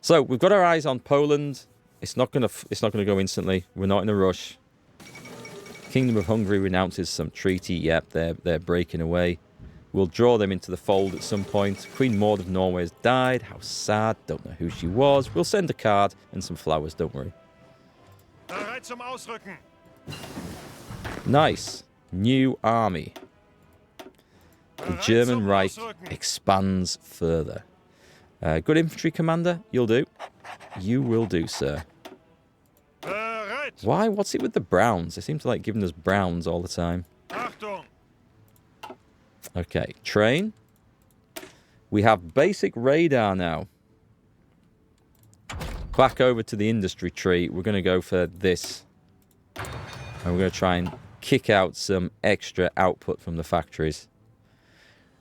So we've got our eyes on Poland. It's not gonna go instantly. We're not in a rush. Kingdom of Hungary renounces some treaty. Yep, they're breaking away. We'll draw them into the fold at some point. Queen Maud of Norway has died. How sad. Don't know who she was. We'll send a card and some flowers. Don't worry. Bereit zum Ausrücken. Nice. New army. The German Reich expands further. Good infantry commander. You'll do. You will do, sir. Bereit. Why? What's it with the Browns? They seem to like giving us Browns all the time. Achtung. Okay, train. We have basic radar now. Back over to the industry tree. We're going to go for this. And we're going to try and kick out some extra output from the factories.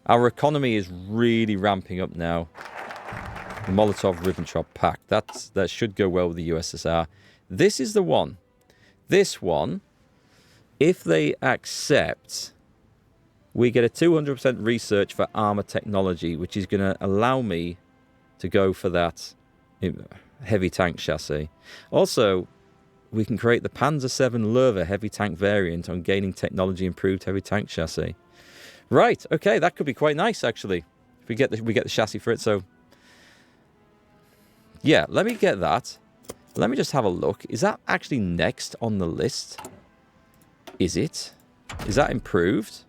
Our economy is really ramping up now. The Molotov-Ribbentrop Pact. That should go well with the USSR. This is the one. This one, if they accept, we get a 200% research for armor technology, which is going to allow me to go for that heavy tank chassis. Also, we can create the Panzer VII Löwe heavy tank variant on gaining technology improved heavy tank chassis. Right, okay, that could be quite nice actually. If we get the chassis for it, so yeah, let me get that. Let me just have a look. Is that actually next on the list? Is it? Is that improved?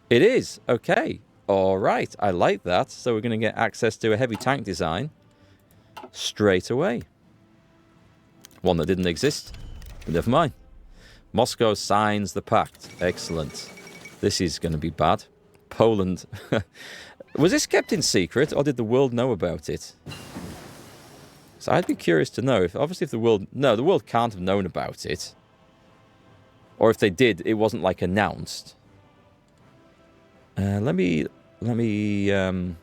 It is. Okay. All right. I like that. So we're going to get access to a heavy tank design straight away. One that didn't exist. But never mind. Moscow signs the pact. Excellent. This is going to be bad. Poland. Was this kept in secret or did the world know about it? So I'd be curious to know if, obviously, if the world, no, the world can't have known about it. Or if they did, it wasn't like announced. Let me, oh,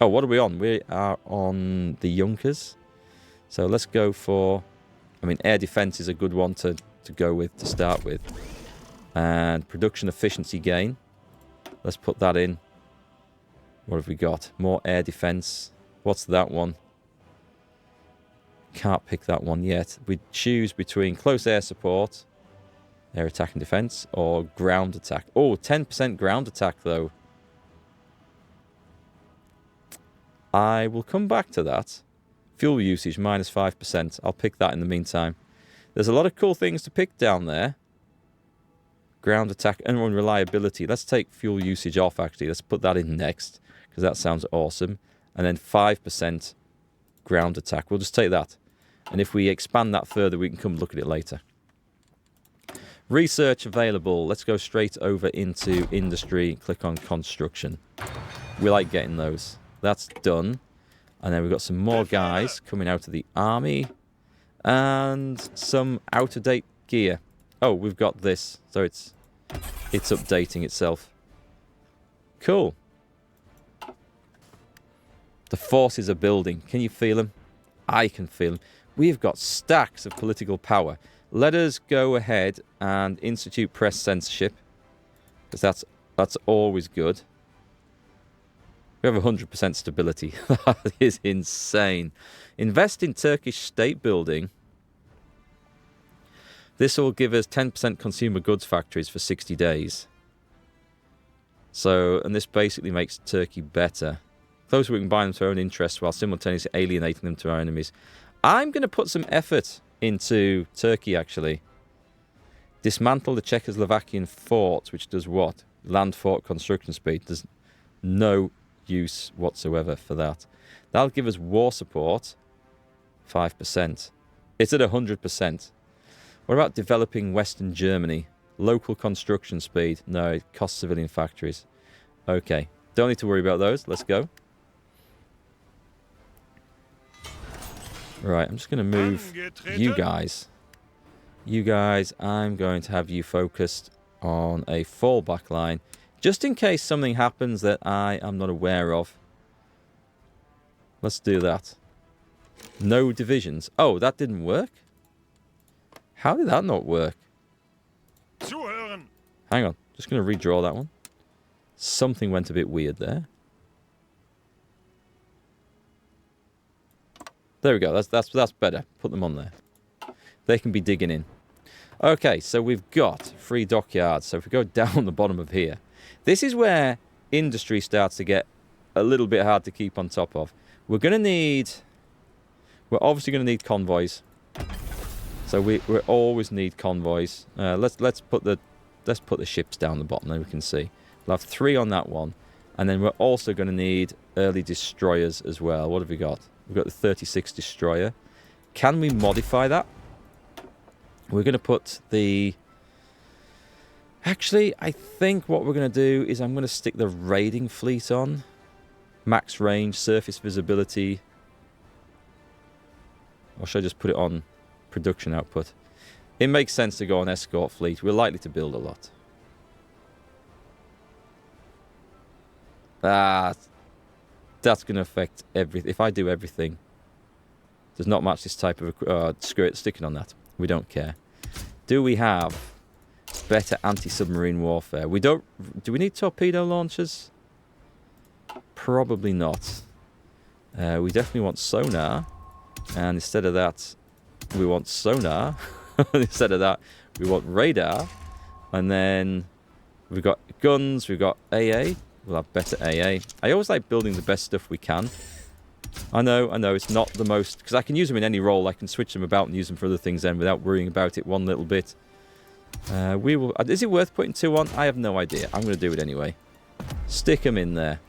what are we on? We are on the Junkers. So let's go for, I mean, air defense is a good one to go with, to start with. And production efficiency gain. Let's put that in. What have we got? More air defense. What's that one? Can't pick that one yet. We choose between close air support, air attack and defense, or ground attack. Oh, 10% ground attack, though. I will come back to that. Fuel usage, minus 5%. I'll pick that in the meantime. There's a lot of cool things to pick down there. Ground attack and reliability. Let's take fuel usage off, actually. Let's put that in next, because that sounds awesome. And then 5% ground attack. We'll just take that. And if we expand that further, we can come look at it later. Research available. Let's go straight over into industry. Click on construction. We like getting those. That's done. And then we've got some more guys coming out of the army. And some out-of-date gear. Oh, we've got this. So it's updating itself. Cool. The forces are building. Can you feel them? I can feel them. We've got stacks of political power. Let us go ahead and institute press censorship, because that's always good. We have 100% stability. That is insane. Invest in Turkish state building. This will give us 10% consumer goods factories for 60 days. So, and this basically makes Turkey better. Those we can buy them to our own interests while simultaneously alienating them to our enemies. I'm going to put some effort into Turkey, actually. Dismantle the Czechoslovakian fort, which does what? Land fort construction speed. There's no use whatsoever for that. That'll give us war support, 5%. It's at 100%. What about developing Western Germany? Local construction speed. No, it costs civilian factories. Okay, don't need to worry about those. Let's go. Right, I'm just going to move you guys. You guys, I'm going to have you focused on a fallback line, just in case something happens that I am not aware of. Let's do that. No divisions. Oh, that didn't work? How did that not work? Zuhören. Hang on, just going to redraw that one. Something went a bit weird there. There we go. That's better. Put them on there. They can be digging in. Okay, so we've got 3 dockyards. So if we go down the bottom of here, this is where industry starts to get a little bit hard to keep on top of. We're obviously going to need convoys. So we always need convoys. Let's put the ships down the bottom, then we can see. We'll have 3 on that one, and then we're also going to need early destroyers as well. What have we got? We've got the 36 destroyer. Can we modify that? We're going to put the... Actually, I think what we're going to do is I'm going to stick the raiding fleet on. Max range, surface visibility. Or should I just put it on production output? It makes sense to go on escort fleet. We're likely to build a lot. That's going to affect everything. If I do everything, there's not much this type of skirt sticking on that. We don't care. Do we have better anti-submarine warfare? We don't. Do we need torpedo launchers? Probably not. We definitely want sonar, and instead of that, we want sonar. Instead of that, we want radar, and then we've got guns. We've got AA. We'll have better AA. I always like building the best stuff we can. I know, it's not the most... Because I can use them in any role. I can switch them about and use them for other things then without worrying about it one little bit. We will... Is it worth putting 2 on? I have no idea. I'm going to do it anyway. Stick them in there.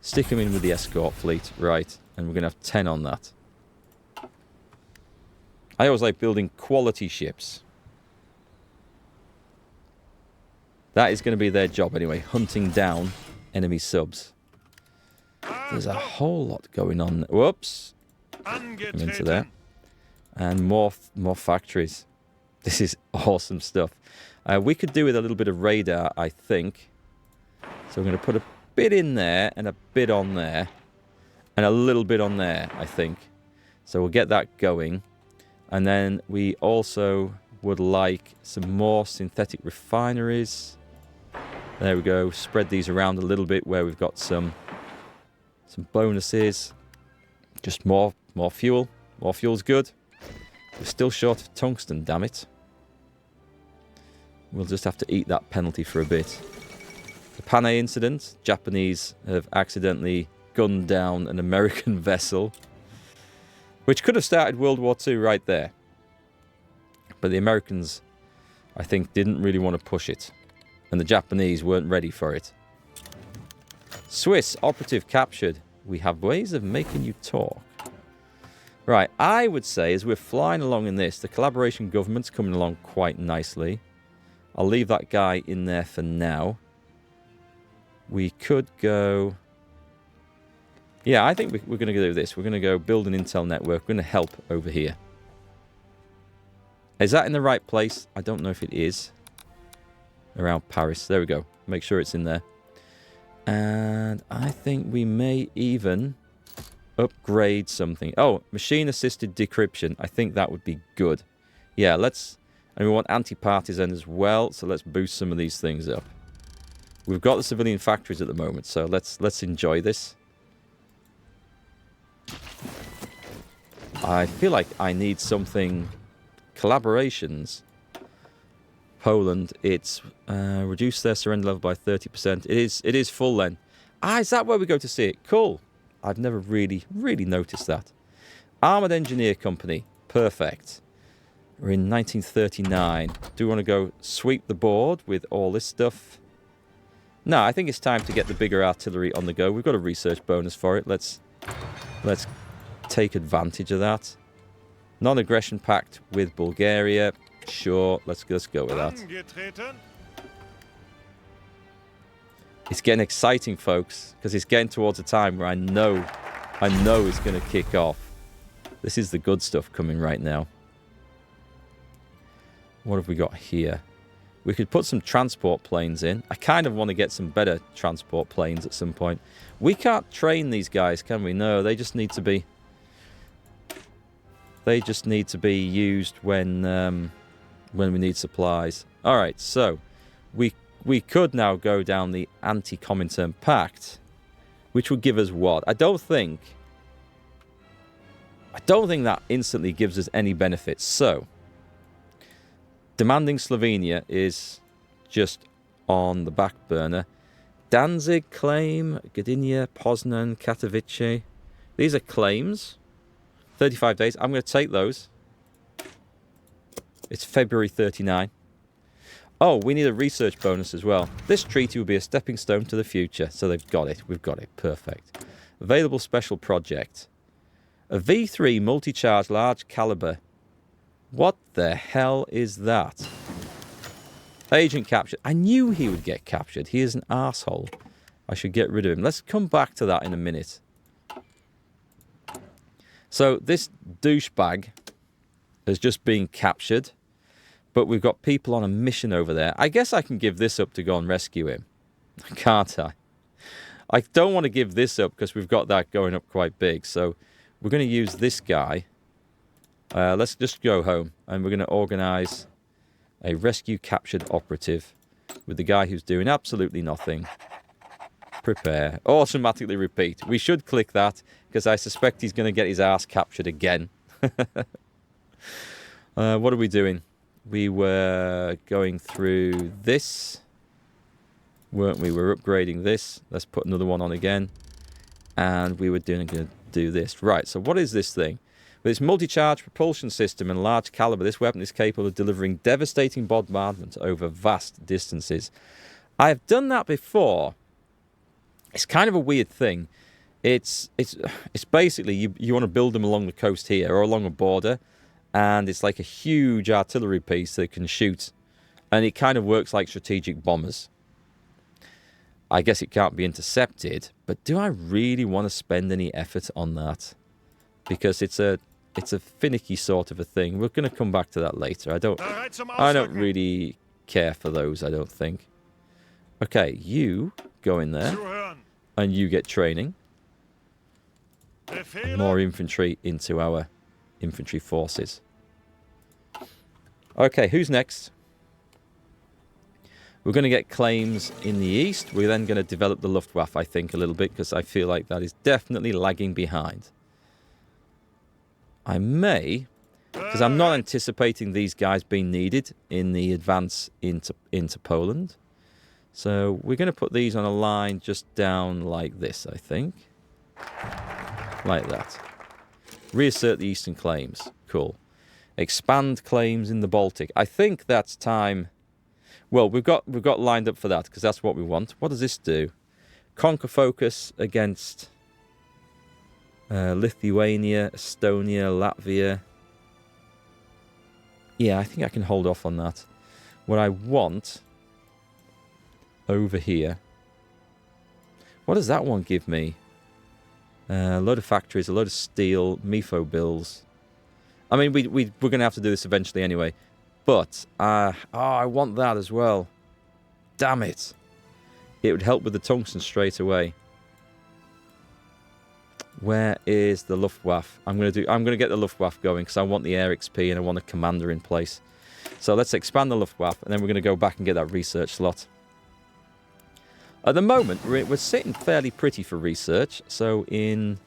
Stick them in with the escort fleet. Right. And we're going to have 10 on that. I always like building quality ships. That is going to be their job anyway. Hunting down enemy subs. There's a whole lot going on. Whoops. I'm into there. And more factories. This is awesome stuff. We could do with a little bit of radar, I think. So we're going to put a bit in there and a bit on there. And a little bit on there, I think. So we'll get that going. And then we also would like some more synthetic refineries. There we go. Spread these around a little bit where we've got some bonuses. Just more fuel. More fuel's good. We're still short of tungsten, damn it. We'll just have to eat that penalty for a bit. The Panay incident. Japanese have accidentally gunned down an American vessel, which could have started World War II right there. But the Americans, I think, didn't really want to push it. And the Japanese weren't ready for it. Swiss operative captured. We have ways of making you talk. Right, I would say as we're flying along in this, the collaboration government's coming along quite nicely. I'll leave that guy in there for now. We could go... Yeah, I think we're going to do this. We're going to go build an intel network. We're going to help over here. Is that in the right place? I don't know if it is. Around Paris. There we go. Make sure it's in there. And I think we may even upgrade something. Oh, machine-assisted decryption. I think that would be good. Yeah, let's... And we want anti-partisan as well, so let's boost some of these things up. We've got the civilian factories at the moment, so let's enjoy this. I feel like I need something... Collaborations. Poland, it's reduced their surrender level by 30%. It is full then. Is that where we go to see it? Cool. I've never really noticed that. Armoured Engineer Company. Perfect. We're in 1939. Do we want to go sweep the board with all this stuff? No, I think it's time to get the bigger artillery on the go. We've got a research bonus for it. Let's take advantage of that. Non-aggression pact with Bulgaria. Sure, let's go with that. It's getting exciting, folks, because it's getting towards a time where I know it's going to kick off. This is the good stuff coming right now. What have we got here? We could put some transport planes in. I kind of want to get some better transport planes at some point. We can't train these guys, can we? No, they just need to be... They just need to be used when we need supplies. All right, so we could now go down the anti-Comintern Pact, which would give us what? I don't think I don't think that instantly gives us any benefits. So, demanding Slovenia is just on the back burner. Danzig claim, Gdynia, Poznan, Katowice. These are claims. 35 days. I'm going to take those. It's February 39. Oh, we need a research bonus as well. This treaty will be a stepping stone to the future. So they've got it. We've got it. Perfect. Available special project. A V3 multi-charge large caliber. What the hell is that? Agent captured. I knew he would get captured. He is an arsehole. I should get rid of him. Let's come back to that in a minute. So this douchebag has just been captured. But we've got people on a mission over there. I guess I can give this up to go and rescue him. Can't I? I don't want to give this up because we've got that going up quite big. So we're going to use this guy. Let's just go home. And we're going to organise a rescue captured operative with the guy who's doing absolutely nothing. Prepare. Automatically repeat. We should click that because I suspect he's going to get his ass captured again. What are we doing? We were going through this, weren't we? We were upgrading this. Let's put another one on again. And we were going to do this. Right, so what is this thing? With its multi-charge propulsion system and large caliber, this weapon is capable of delivering devastating bombardment over vast distances. I have done that before. It's kind of a weird thing. It's basically, you want to build them along the coast here or along a border. And it's like a huge artillery piece that can shoot. And it kind of works like strategic bombers. I guess it can't be intercepted. But do I really want to spend any effort on that? Because it's a finicky sort of a thing. We're going to come back to that later. I don't really care for those, I don't think. Okay, you go in there. And you get training. More infantry into our infantry forces. Okay, who's next? We're going to get claims in the east. We're then going to develop the Luftwaffe, I think, a little bit, because I feel like that is definitely lagging behind. I may, because I'm not anticipating these guys being needed in the advance into Poland. So we're going to put these on a line just down like this, I think. Like that. Reassert the eastern claims. Cool. Expand claims in the Baltic. I think that's time. Well, we've got lined up for that because that's what we want. What does this do? Conquer focus against Lithuania, Estonia, Latvia. Yeah, I think I can hold off on that. What I want over here. What does that one give me? A load of factories, a load of steel, MIFO bills. I mean, we're going to have to do this eventually anyway. But, I want that as well. Damn it. It would help with the tungsten straight away. Where is the Luftwaffe? I'm going to get the Luftwaffe going because I want the air XP and I want a commander in place. So let's expand the Luftwaffe and then we're going to go back and get that research slot. At the moment, we're sitting fairly pretty for research. So in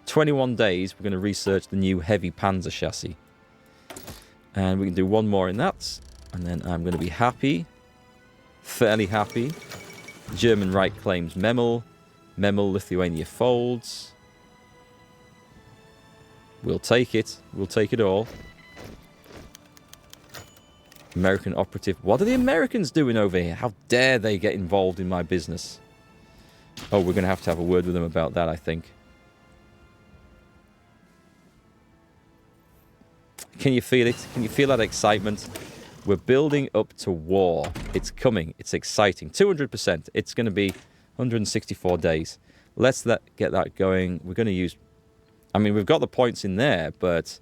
21 days, we're going to research the new heavy Panzer chassis. And we can do one more in that. And then I'm going to be happy. Fairly happy. German Reich claims Memel. Memel, Lithuania folds. We'll take it. We'll take it all. American operative. What are the Americans doing over here? How dare they get involved in my business? Oh, we're going to have a word with them about that, I think. Can you feel it? Can you feel that excitement? We're building up to war. It's coming. It's exciting. 200%. It's going to be 164 days. Let's get that going. We're going to use... I mean, we've got the points in there, but...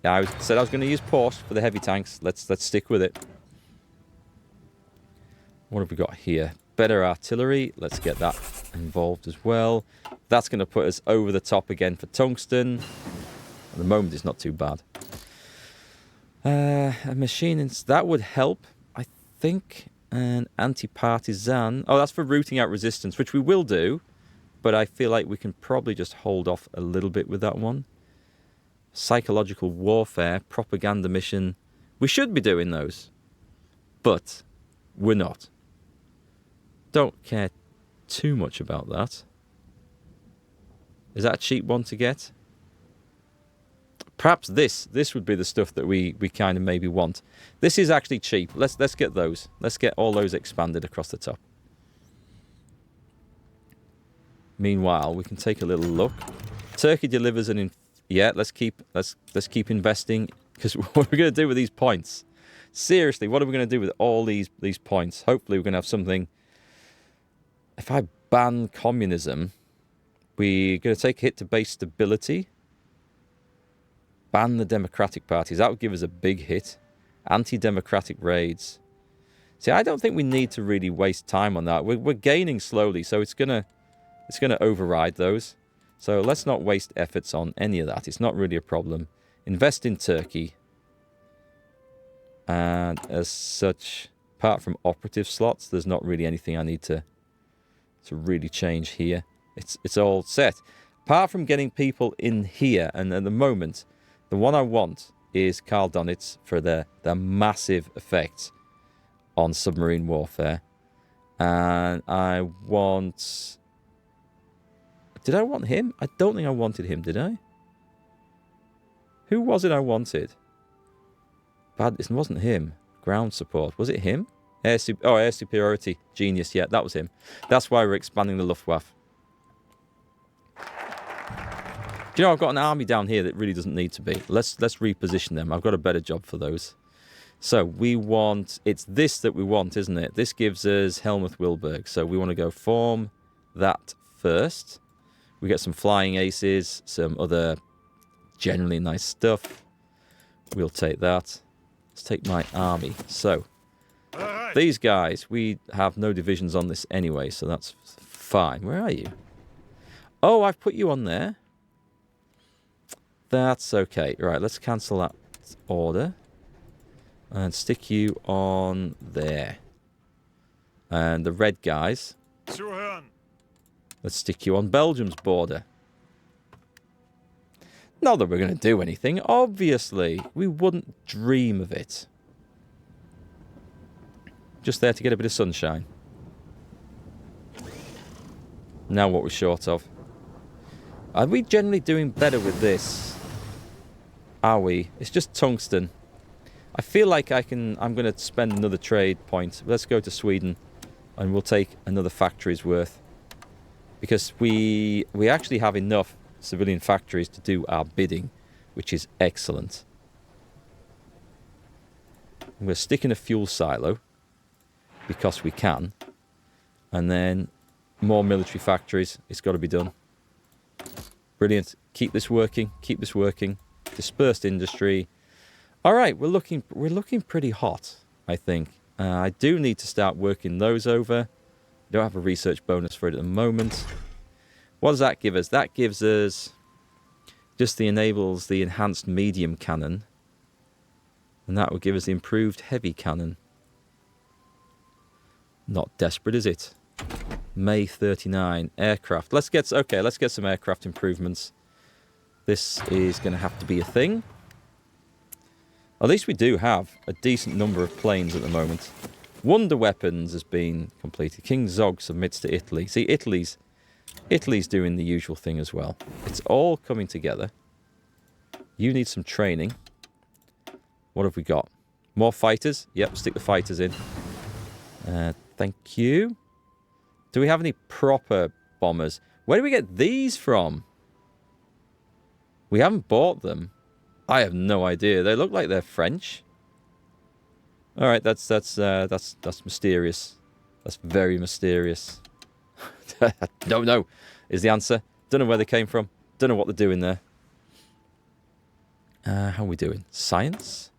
Yeah, I said I was going to use Porsche for the heavy tanks. Let's stick with it. What have we got here? Better artillery. Let's get that involved as well. That's going to put us over the top again for tungsten. At the moment, it's not too bad. A machine, that would help, I think. An anti-partisan. Oh, that's for rooting out resistance, which we will do. But I feel like we can probably just hold off a little bit with that one. Psychological warfare, propaganda mission. We should be doing those. But we're not. Don't care too much about that. Is that a cheap one to get? Perhaps this would be the stuff that we kind of maybe want. This is actually cheap. Let's get those. Let's get all those expanded across the top. Meanwhile, we can take a little look. Turkey delivers yeah, let's keep investing, because what are we going to do with these points? Seriously, what are we going to do with all these points? Hopefully we're going to have something. If I ban communism, we're going to take a hit to base stability. Ban the democratic parties. That would give us a big hit. Anti-democratic raids. See, I don't think we need to really waste time on that. We're gaining slowly, so it's gonna override those. So let's not waste efforts on any of that. It's not really a problem. Invest in Turkey. And as such, apart from operative slots, there's not really anything I need to really change here. It's all set. Apart from getting people in here, and at the moment, the one I want is Karl Donitz for their massive effects on submarine warfare. And I want... Did I want him? I don't think I wanted him, did I? Who was it I wanted? It wasn't him. Ground support. Was it him? Air superiority. Genius. Yeah, that was him. That's why we're expanding the Luftwaffe. Do you know, I've got an army down here that really doesn't need to be. Let's reposition them. I've got a better job for those. So we want... It's this that we want, isn't it? This gives us Helmuth Wilberg. So we want to go form that first. We get some flying aces, some other generally nice stuff. We'll take that. Let's take my army. So, these guys, we have no divisions on this anyway, so that's fine. Where are you? Oh, I've put you on there. That's okay. Right, let's cancel that order. And stick you on there. And the red guys, Zuhören. let's stick you on Belgium's border. Not that we're going to do anything, obviously. We wouldn't dream of it. Just there to get a bit of sunshine. Now what we're short of. Are we generally doing better with this? Are we? It's just tungsten. I feel like I'm going to spend another trade point. Let's go to Sweden and we'll take another factory's worth. Because we actually have enough civilian factories to do our bidding, which is excellent. We're sticking a fuel silo because we can, and then more military factories. It's got to be done. Brilliant. Keep this working. Keep this working. Dispersed industry. All right, we're looking pretty hot, I think. I do need to start working those over. Don't have a research bonus for it at the moment. What does that give us? That gives us just enables the enhanced medium cannon. And that will give us the improved heavy cannon. Not desperate, is it? May 39. Aircraft. Let's get some aircraft improvements. This is going to have to be a thing. At least we do have a decent number of planes at the moment. Wonder Weapons has been completed. King Zog submits to Italy. See, Italy's doing the usual thing as well. It's all coming together. You need some training. What have we got? More fighters? Yep, stick the fighters in. Thank you. Do we have any proper bombers? Where do we get these from? We haven't bought them. I have no idea. They look like they're French. All right, that's mysterious. That's very mysterious. Don't know is the answer. Don't know where they came from. Don't know what they're doing there. How are we doing? Science?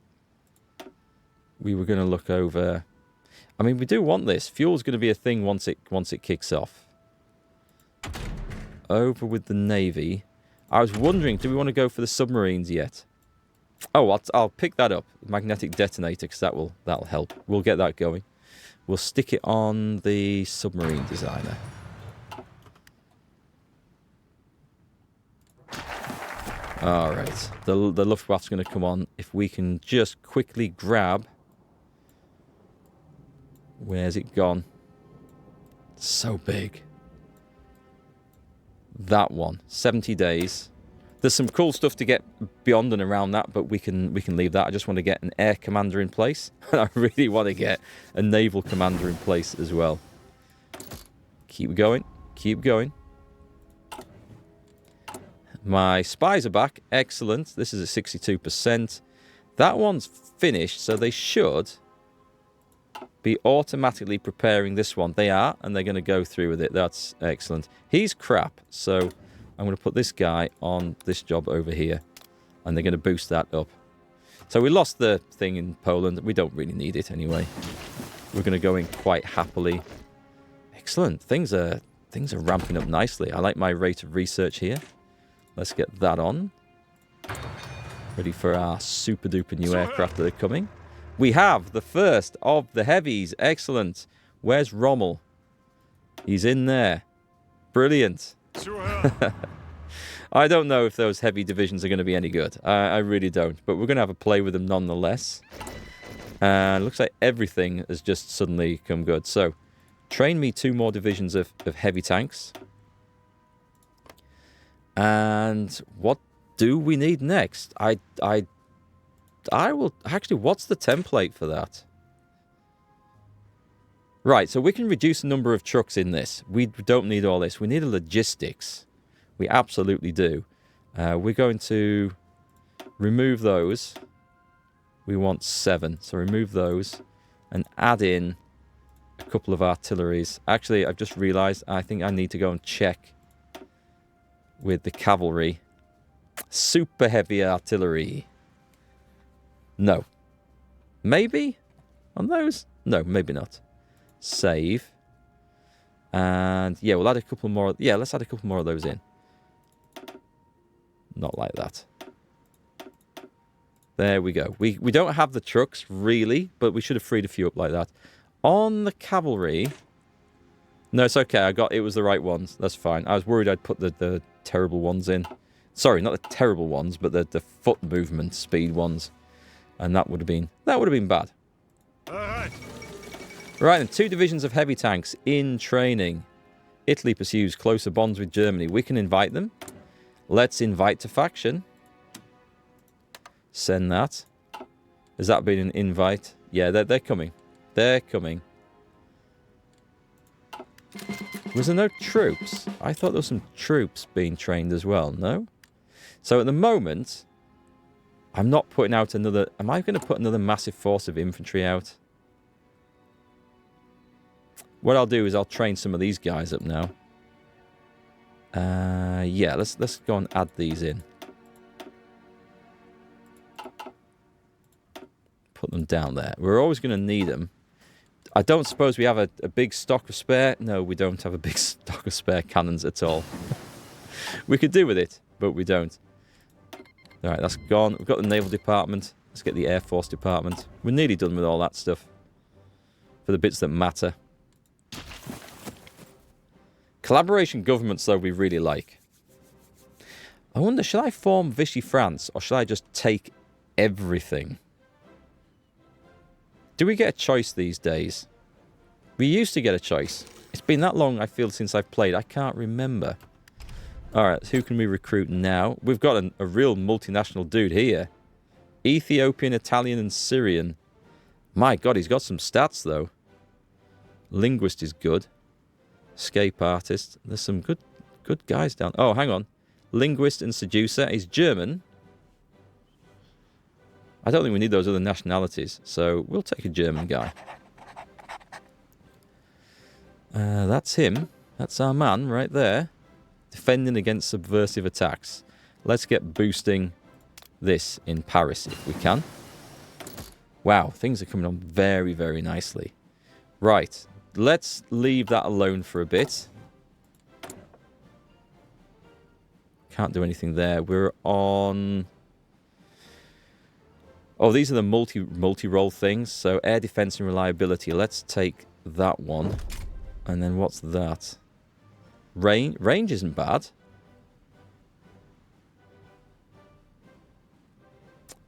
We were going to look over... I mean, we do want this. Fuel's going to be a thing once it kicks off. Over with the Navy. I was wondering, do we want to go for the submarines yet? Oh, I'll pick that up. Magnetic detonator, because that'll help. We'll get that going. We'll stick it on the submarine designer. All right. The Luftwaffe's going to come on. If we can just quickly grab... Where's it gone? It's so big. That one. 70 days. There's some cool stuff to get beyond and around that, but we can leave that. I just want to get an air commander in place. And I really want to get a naval commander in place as well. Keep going. Keep going. My spies are back. Excellent. This is at 62%. That one's finished, so they should be automatically preparing this one. They are, and they're going to go through with it. That's excellent. He's crap, so I'm going to put this guy on this job over here, and they're going to boost that up. So we lost the thing in Poland. We don't really need it anyway. We're going to go in quite happily. Excellent. Things are ramping up nicely. I like my rate of research here. Let's get that on. Ready for our super duper new aircraft that are coming. We have the first of the heavies. Excellent. Where's Rommel? He's in there. Brilliant. I don't know if those heavy divisions are going to be any good. I really don't. But we're going to have a play with them nonetheless. Looks like everything has just suddenly come good. So, train me 2 more divisions of heavy tanks. And what do we need next? I will... Actually, what's the template for that? Right, so we can reduce the number of trucks in this. We don't need all this. We need a logistics. We absolutely do. We're going to remove those. We want 7. So remove those and add in a couple of artilleries. Actually, I've just realized I think I need to go and check with the cavalry. Super heavy artillery. No. Maybe? On those? No, maybe not. Save. And yeah, we'll add a couple more. Yeah, let's add a couple more of those in. Not like that. There we go. We don't have the trucks, really, but we should have freed a few up like that. On the cavalry... No, it's okay. It was the right ones. That's fine. I was worried I'd put the terrible ones in. Sorry, not the terrible ones, but the foot movement speed ones. And that would have been bad. All right. Right, and 2 divisions of heavy tanks in training. Italy pursues closer bonds with Germany. We can invite them. Let's invite to faction. Send that. Has that been an invite? Yeah, they're coming. They're coming. Was there no troops? I thought there were some troops being trained as well, no? So at the moment, I'm not putting out another... Am I going to put another massive force of infantry out? What I'll do is I'll train some of these guys up now. Yeah, let's go and add these in. Put them down there. We're always going to need them. I don't suppose we have a big stock of spare... No, we don't have a big stock of spare cannons at all. We could do with it, but we don't. Alright, that's gone. We've got the Naval Department. Let's get the Air Force Department. We're nearly done with all that stuff. For the bits that matter. Collaboration governments, though, we really like. I wonder, should I form Vichy France, or should I just take everything? Do we get a choice these days? We used to get a choice. It's been that long, I feel, since I've played. I can't remember. Alright, who can we recruit now? We've got a real multinational dude here. Ethiopian, Italian, and Syrian. My God, he's got some stats, though. Linguist is good. Escape artist. There's some good guys down... Oh, hang on. Linguist and seducer. He's German. I don't think we need those other nationalities, so we'll take a German guy. That's him. That's our man right there. Defending against subversive attacks. Let's get boosting this in Paris if we can. Wow, things are coming on very, very nicely. Right, let's leave that alone for a bit. Can't do anything there. We're on... Oh, these are the multi-role things. So air defense and reliability. Let's take that one. And then what's that? Range isn't bad.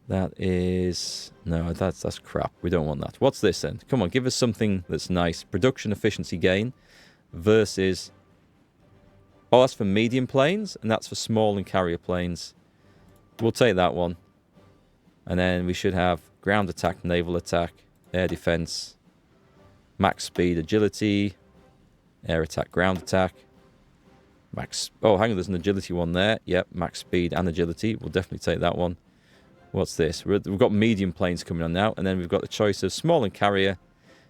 That is... No, that's crap. We don't want that. What's this then? Come on, give us something that's nice. Production efficiency gain versus... Oh, that's for medium planes, and that's for small and carrier planes. We'll take that one. And then we should have ground attack, naval attack, air defense, max speed, agility, air attack, ground attack. Max... Oh, hang on, there's an agility one there. Yep, max speed and agility. We'll definitely take that one. What's this? We've got medium planes coming on now, and then we've got the choice of small and carrier.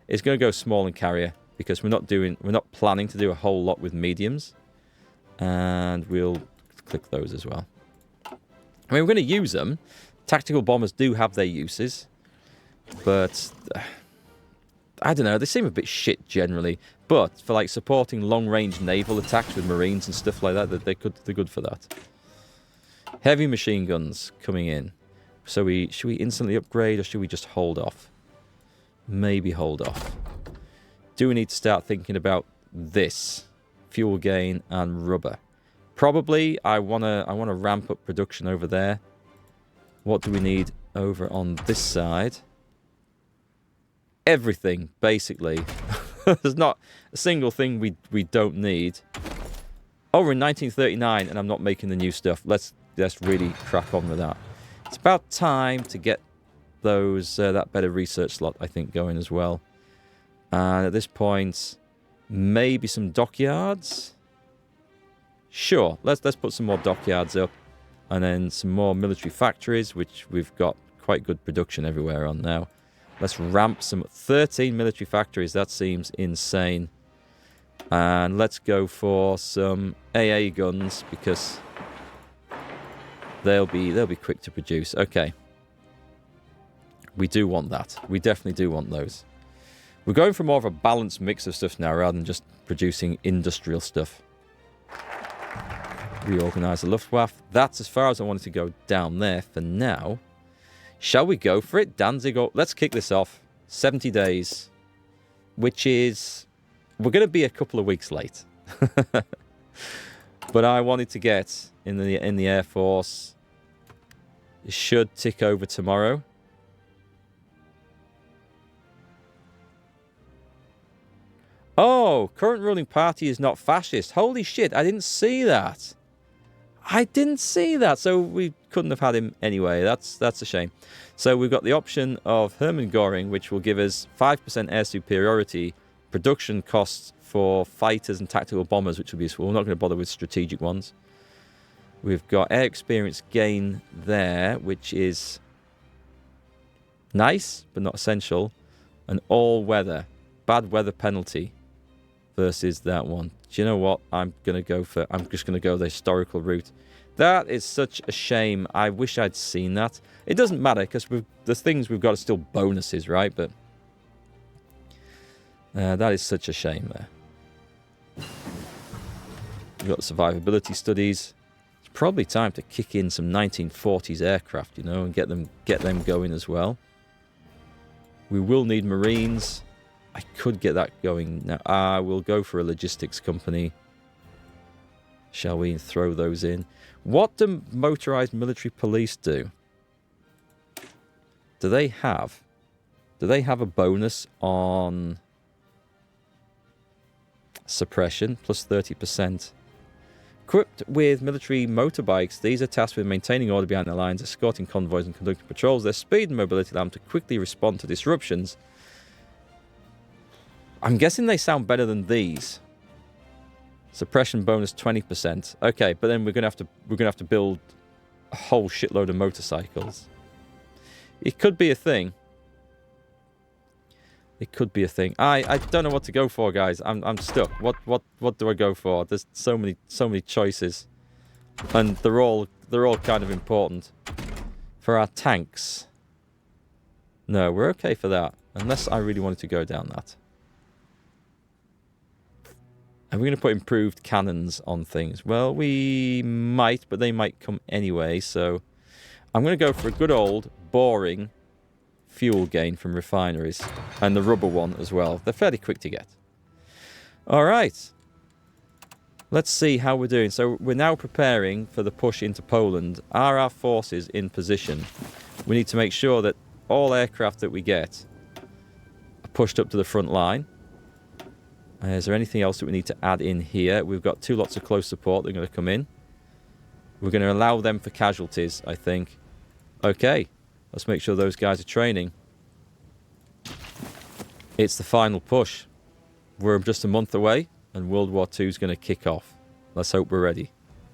It's going to go small and carrier because we're not planning to do a whole lot with mediums, and we'll click those as well. I mean, we're going to use them. Tactical bombers do have their uses, but I don't know. They seem a bit shit generally. But for like supporting long-range naval attacks with marines and stuff like that, they're good for that. Heavy machine guns coming in. So should we instantly upgrade or should we just hold off? Maybe hold off. Do we need to start thinking about this? Fuel gain and rubber. Probably I wanna ramp up production over there. What do we need over on this side? Everything, basically. There's not a single thing we don't need. Oh, we're in 1939 and I'm not making the new stuff. Let's really crack on with that. It's about time to get those that better research slot, I think, going as well. And at this point, maybe some dockyards. Sure, let's put some more dockyards up, and then some more military factories, which we've got quite good production everywhere on now. Let's ramp some 13 military factories. That seems insane. And let's go for some AA guns because they'll be quick to produce. Okay. We do want that. We definitely do want those. We're going for more of a balanced mix of stuff now rather than just producing industrial stuff. Reorganize the Luftwaffe. That's as far as I wanted to go down there for now. Shall we go for it? Danzig, let's kick this off. 70 days. Which is... We're going to be a couple of weeks late. But I wanted to get in the Air Force. It should tick over tomorrow. Oh, current ruling party is not fascist. Holy shit, I didn't see that. I didn't see that. So we couldn't have had him anyway. That's a shame. So we've got the option of Hermann Göring, which will give us 5% air superiority, production costs for fighters and tactical bombers, which will be useful. We're not going to bother with strategic ones. We've got air experience gain there, which is nice, but not essential. And all-weather, bad weather penalty versus that one. Do you know what? I'm just going to go the historical route. That is such a shame. I wish I'd seen that. It doesn't matter, because the things we've got are still bonuses, right? But that is such a shame there. We've got survivability studies. It's probably time to kick in some 1940s aircraft, you know, and get them going as well. We will need Marines. I could get that going now. We'll go for a logistics company. Shall we throw those in? What do motorized military police do? Do they have a bonus on suppression plus 30%? Equipped with military motorbikes, these are tasked with maintaining order behind the lines, escorting convoys and conducting patrols. Their speed and mobility allow them to quickly respond to disruptions. I'm guessing they sound better than these. Suppression bonus 20%. Okay, but then we're gonna have to build a whole shitload of motorcycles. It could be a thing. It could be a thing. I don't know what to go for, guys. I'm stuck. What do I go for? There's so many choices, and they're all kind of important. For our tanks, no, we're okay for that. Unless I really wanted to go down that. Are we going to put improved cannons on things? Well, we might, but they might come anyway. So I'm going to go for a good old, boring fuel gain from refineries. And the rubber one as well. They're fairly quick to get. All right. Let's see how we're doing. So we're now preparing for the push into Poland. Are our forces in position? We need to make sure that all aircraft that we get are pushed up to the front line. Is there anything else that we need to add in here? We've got 2 lots of close support that are going to come in. We're going to allow them for casualties, I think. Okay, let's make sure those guys are training. It's the final push. We're just a month away, and World War II is going to kick off. Let's hope we're ready.